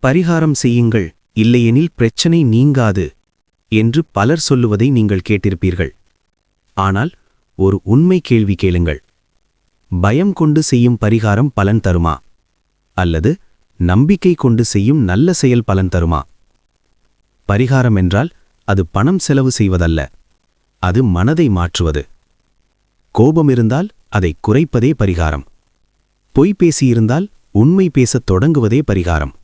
பரிகாரம் செய்யுங்கள், இல்லையெனில் பிரச்சனை நீங்காது என்று பலர் சொல்லுவதை நீங்கள் கேட்டிருப்பீர்கள். ஆனால் ஒரு உண்மை கேள்வி கேளுங்கள். பயம் கொண்டு செய்யும் பரிகாரம் பலன் தருமா? அல்லது நம்பிக்கை கொண்டு செய்யும் நல்ல செயல் பலன் தருமா? பரிகாரம் என்றால் அது பணம் செலவு செய்வதல்ல, அது மனதை மாற்றுவது. கோபம் இருந்தால் அதை குறைப்பதே பரிகாரம். பொய் பேசியிருந்தால் உண்மை பேசத் தொடங்குவதே பரிகாரம்.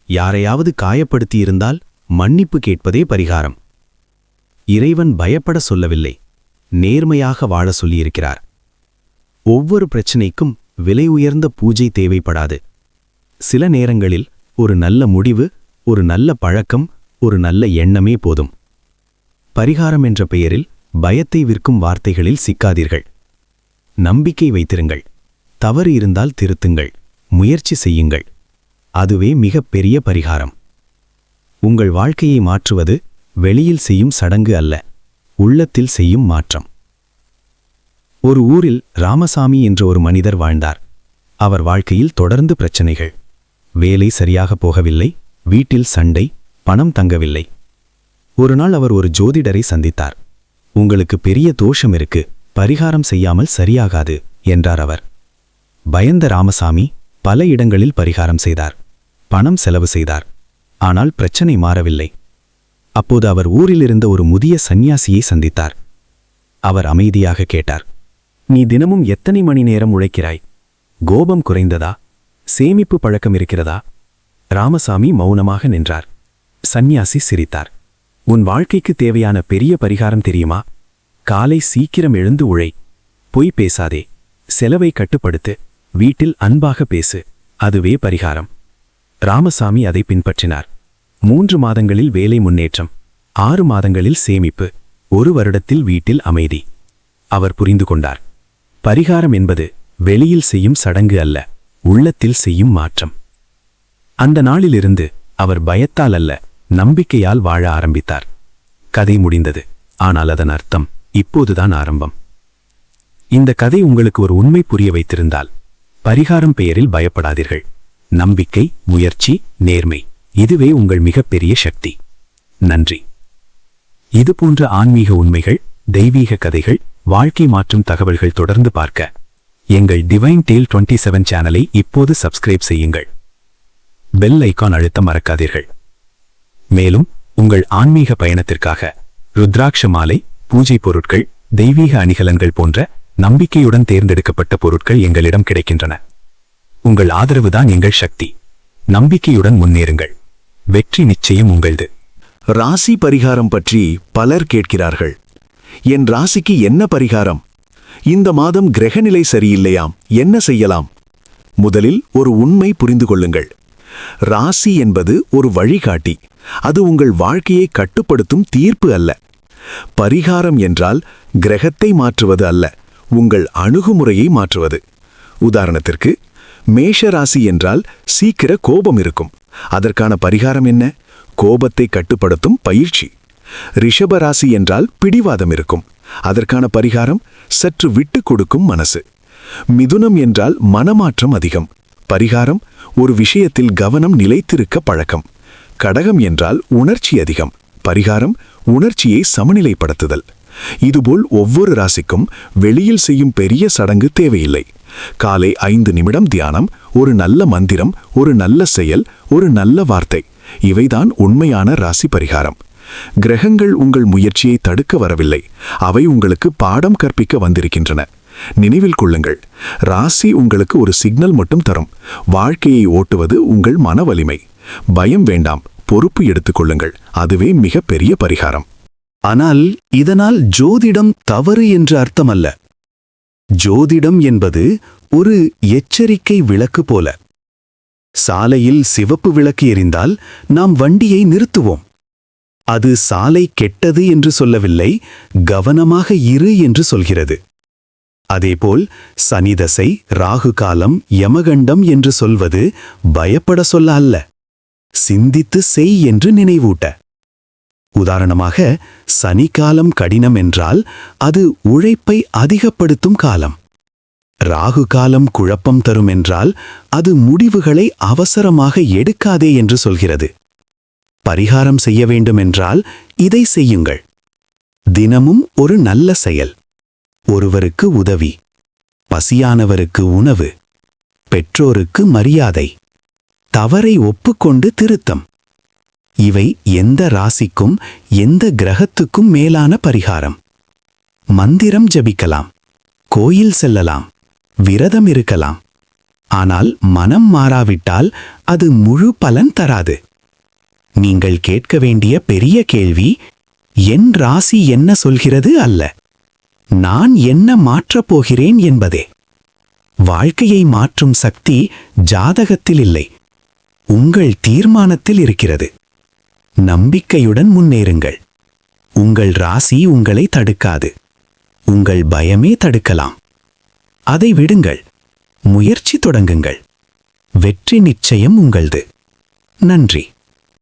யாரையாவது காயப்படுத்தியிருந்தால் மன்னிப்பு கேட்பதே பரிகாரம். இறைவன் பயப்பட சொல்லவில்லை, நேர்மையாக வாழ சொல்லியிருக்கிறார். ஒவ்வொரு பிரச்சினைக்கும் விலை உயர்ந்த பூஜை தேவைப்படாது. சில நேரங்களில் ஒரு நல்ல முடிவு, ஒரு நல்ல பழக்கம், ஒரு நல்ல எண்ணமே போதும். பரிகாரம் என்ற பெயரில் பயத்தை விற்கும் வார்த்தைகளில் சிக்காதீர்கள். நம்பிக்கை வைத்திருங்கள். தவறு இருந்தால் திருத்துங்கள், முயற்சி செய்யுங்கள். அதுவே மிகப் பெரிய பரிகாரம். உங்கள் வாழ்க்கையை மாற்றுவது வெளியில் செய்யும் சடங்கு அல்ல, உள்ளத்தில் செய்யும் மாற்றம். ஒரு ஊரில் ராமசாமி என்ற ஒரு மனிதர் வாழ்ந்தார். அவர் வாழ்க்கையில் தொடர்ந்து பிரச்சனைகள். வேலை சரியாக போகவில்லை, வீட்டில் சண்டை, பணம் தங்கவில்லை. ஒரு நாள் அவர் ஒரு ஜோதிடரை சந்தித்தார். உங்களுக்கு பெரிய தோஷம் இருக்கு, பரிகாரம் செய்யாமல் சரியாகாது என்றார் அவர். பயந்த ராமசாமி பல இடங்களில் பரிகாரம் செய்தார், பணம் செலவு செய்தார். ஆனால் பிரச்சனை மாறவில்லை. அப்போது அவர் ஊரில் இருந்த ஒரு முதிய சந்நியாசியை சந்தித்தார். அவர் அமைதியாக கேட்டார், நீ தினமும் எத்தனை மணி நேரம் உழைக்கிறாய்? கோபம் குறைந்ததா? சேமிப்பு பழக்கம் இருக்கிறதா? ராமசாமி மௌனமாக நின்றார். சந்நியாசி சிரித்தார். உன் வாழ்க்கைக்கு தேவையான பெரிய பரிகாரம் தெரியுமா? காலை சீக்கிரம் எழுந்து உழை, பொய் பேசாதே, செலவை கட்டுப்படுத்து, வீட்டில் அன்பாக பேசு, அதுவே பரிகாரம். ராமசாமி அதை பின்பற்றினார். 3 மாதங்களில் வேலை முன்னேற்றம், 6 மாதங்களில் சேமிப்பு, 1 வருடத்தில் வீட்டில் அமைதி. அவர் புரிந்து கொண்டார், பரிகாரம் என்பது வெளியில் செய்யும் சடங்கு அல்ல, உள்ளத்தில் செய்யும் மாற்றம். அந்த நாளிலிருந்து அவர் பயத்தால் அல்ல, நம்பிக்கையால் வாழ ஆரம்பித்தார். கதை முடிந்தது, ஆனால் அதன் அர்த்தம் இப்போதுதான் ஆரம்பம். இந்த கதை உங்களுக்கு ஒரு உண்மை புரிய வைத்திருந்தால், பரிகாரம் பெயரில் பயப்படாதீர்கள். நம்பிக்கை, முயற்சி, நேர்மை, இதுவே உங்கள் மிகப்பெரிய சக்தி. நன்றி. இதுபோன்ற ஆன்மீக உண்மைகள், தெய்வீக கதைகள், வாழ்க்கை மாற்றும் தகவல்கள் தொடர்ந்து பார்க்க எங்கள் டிவைன் டேல் 27 சேனலை இப்போது சப்ஸ்கிரைப் செய்யுங்கள். பெல் ஐகான் அழுத்த மறக்காதீர்கள். மேலும் உங்கள் ஆன்மீக பயணத்திற்காக ருத்ராட்ச மாலை, பூஜை பொருட்கள், தெய்வீக அணிகலன்கள் போன்ற நம்பிக்கையுடன் தேர்ந்தெடுக்கப்பட்ட பொருட்கள் எங்களிடம் கிடைக்கின்றன. உங்கள் ஆதரவுதான் எங்கள் சக்தி. நம்பிக்கையுடன் முன்னேறுங்கள். வெற்றி நிச்சயம் உங்களது. ராசி பரிகாரம் பற்றி பலர் கேட்கிறார்கள். என் ராசிக்கு என்ன பரிகாரம்? இந்த மாதம் கிரகநிலை சரியில்லையாம், என்ன செய்யலாம்? முதலில் ஒரு உண்மை புரிந்து கொள்ளுங்கள். ராசி என்பது ஒரு வழிகாட்டி, அது உங்கள் வாழ்க்கையை கட்டுப்படுத்தும் தீர்ப்பு அல்ல. பரிகாரம் என்றால் கிரகத்தை மாற்றுவது அல்ல, உங்கள் அணுகுமுறையை மாற்றுவது. உதாரணத்திற்கு, மேஷ ராசி என்றால் சீக்கிர கோபம் இருக்கும், அதற்கான பரிகாரம் என்ன? கோபத்தை கட்டுப்படுத்தும் பயிற்சி. ரிஷப ராசி என்றால் பிடிவாதம் இருக்கும், அதற்கான பரிகாரம் சற்று விட்டு கொடுக்கும் மனசு. மிதுனம் என்றால் மனமாற்றம் அதிகம், பரிகாரம் ஒரு விஷயத்தில் கவனம் நிலைத்திருக்க பழக்கம். கடகம் என்றால் உணர்ச்சி அதிகம், பரிகாரம் உணர்ச்சியை சமநிலைப்படுத்துதல். இதுபோல் ஒவ்வொரு ராசிக்கும் வெளியில் செய்யும் பெரிய சடங்கு தேவையில்லை. காலை 5 நிமிடம் தியானம், ஒரு நல்ல மந்திரம், ஒரு நல்ல செயல், ஒரு நல்ல வார்த்தை, இவைதான் உண்மையான ராசி பரிகாரம். கிரகங்கள் உங்கள் முயற்சியை தடுக்க வரவில்லை, அவை உங்களுக்கு பாடம் கற்பிக்க வந்திருக்கின்றன. நினைவில் கொள்ளுங்கள், ராசி உங்களுக்கு ஒரு சிக்னல் மட்டும் தரும், வாழ்க்கையை ஓட்டுவது உங்கள் மன வலிமை. பயம் வேண்டாம், பொறுப்பு எடுத்துக்கொள்ளுங்கள், அதுவே மிக பெரிய பரிகாரம். ஆனால் இதனால் ஜோதிடம் தவறு என்று அர்த்தமல்ல. ஜோதிடம் என்பது ஒரு எச்சரிக்கை விளக்கு போல. சாலையில் சிவப்பு விளக்கு எரிந்தால் நாம் வண்டியை நிறுத்துவோம். அது சாலை கெட்டது என்று சொல்லவில்லை, கவனமாக இரு என்று சொல்கிறது. அதேபோல் சனிதசை, ராகு காலம், யமகண்டம் என்று சொல்வது பயப்பட சொல்ல அல்ல, சிந்தித்து செய் என்று நினைவூட்ட. உதாரணமாக, சனிக்காலம் கடினம் என்றால் அது உழைப்பை அதிகப்படுத்தும் காலம். ராகு காலம் குழப்பம் தரும் என்றால் அது முடிவுகளை அவசரமாக எடுக்காதே என்று சொல்கிறது. பரிகாரம் செய்ய வேண்டுமென்றால் இதை செய்யுங்கள். தினமும் ஒரு நல்ல செயல், ஒருவருக்கு உதவி, பசியானவருக்கு உணவு, பெற்றோருக்கு மரியாதை, தவறை ஒப்புக்கொண்டு திருத்தம். இவை எந்த ராசிக்கும் எந்த கிரகத்துக்கும் மேலான பரிகாரம். மந்திரம் ஜபிக்கலாம், கோயில் செல்லலாம், விரதம் இருக்கலாம். ஆனால் மனம் மாறாவிட்டால் அது முழு பலன் தராது. நீங்கள் கேட்க வேண்டிய பெரிய கேள்வி, என் ராசி என்ன சொல்கிறது அல்ல, நான் என்ன மாற்றப் போகிறேன் என்பதே. வாழ்க்கையை மாற்றும் சக்தி ஜாதகத்தில் இல்லை, உங்கள் தீர்மானத்தில் இருக்கிறது. நம்பிக்கையுடன் முன்னேறுங்கள். உங்கள் ராசி உங்களை தடுக்காது, உங்கள் பயமே தடுக்கலாம். அதை விடுங்கள், முயற்சி தொடங்குங்கள். வெற்றி நிச்சயம் உங்களது. நன்றி.